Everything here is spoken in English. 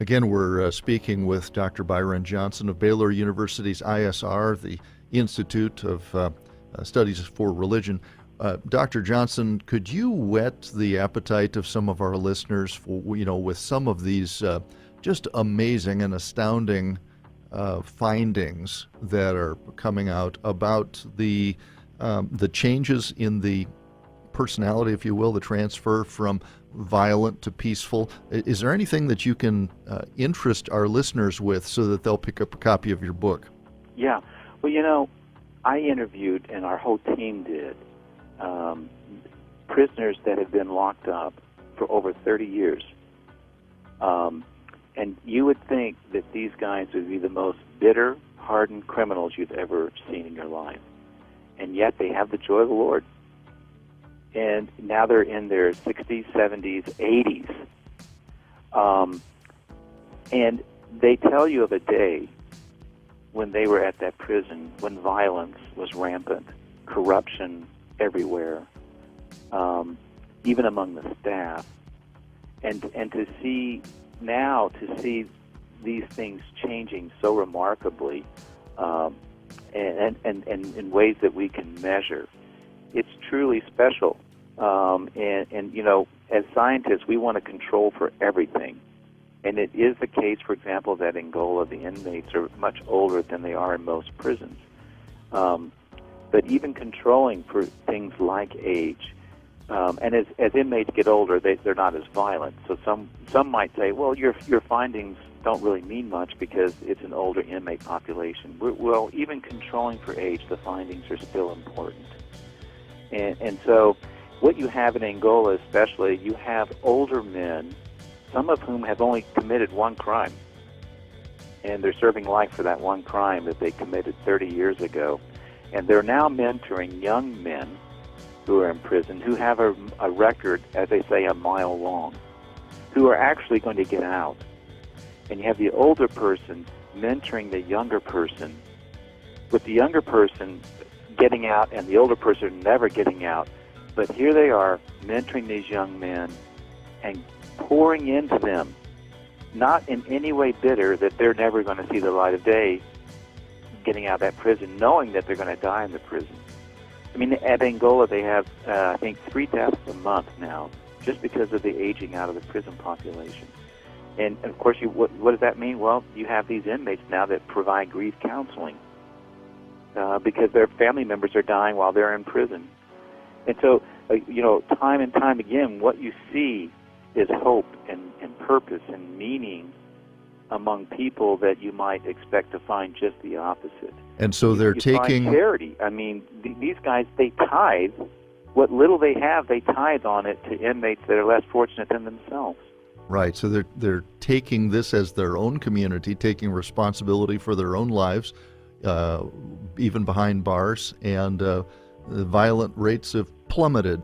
Again, we're speaking with Dr. Byron Johnson of Baylor University's ISR, the Institute of Studies for Religion. Dr. Johnson, could you whet the appetite of some of our listeners for, with some of these just amazing and astounding findings that are coming out about the changes in the personality, if you will, the transfer from violent to peaceful? Is there anything that you can interest our listeners with so that they'll pick up a copy of your book? Yeah. Well, I interviewed, and our whole team did, prisoners that have been locked up for over 30 years. And you would think that these guys would be the most bitter, hardened criminals you've ever seen in your life. And yet they have the joy of the Lord. And now they're in their 60s, 70s, 80s. And they tell you of a day when they were at that prison, when violence was rampant, corruption everywhere, even among the staff. And to see these things changing so remarkably, and in ways that we can measure, it's truly special. As scientists, we want to control for everything. And it is the case, for example, that in Angola, the inmates are much older than they are in most prisons. But even controlling for things like age, and as inmates get older, they're not as violent. So some might say, well, your findings don't really mean much because it's an older inmate population. Well, even controlling for age, the findings are still important. And so what you have in Angola especially, you have older men, some of whom have only committed one crime. And they're serving life for that one crime that they committed 30 years ago. And they're now mentoring young men who are in prison who have a record, as they say, a mile long, who are actually going to get out. And you have the older person mentoring the younger person, with the younger person getting out and the older person never getting out. But here they are mentoring these young men and pouring into them, not in any way bitter that they're never going to see the light of day getting out of that prison, knowing that they're going to die in the prison. I mean, at Angola, they have, I think, 3 deaths a month now, just because of the aging out of the prison population. And, of course, what does that mean? Well, you have these inmates now that provide grief counseling because their family members are dying while they're in prison. And so, time and time again, what you see is hope and purpose and meaning among people that you might expect to find just the opposite. And so they're taking find charity. I mean, these guys, they tithe. What little they have, they tithe on it to inmates that are less fortunate than themselves. Right. So they're taking this as their own community, taking responsibility for their own lives, even behind bars, and the violent rates have plummeted.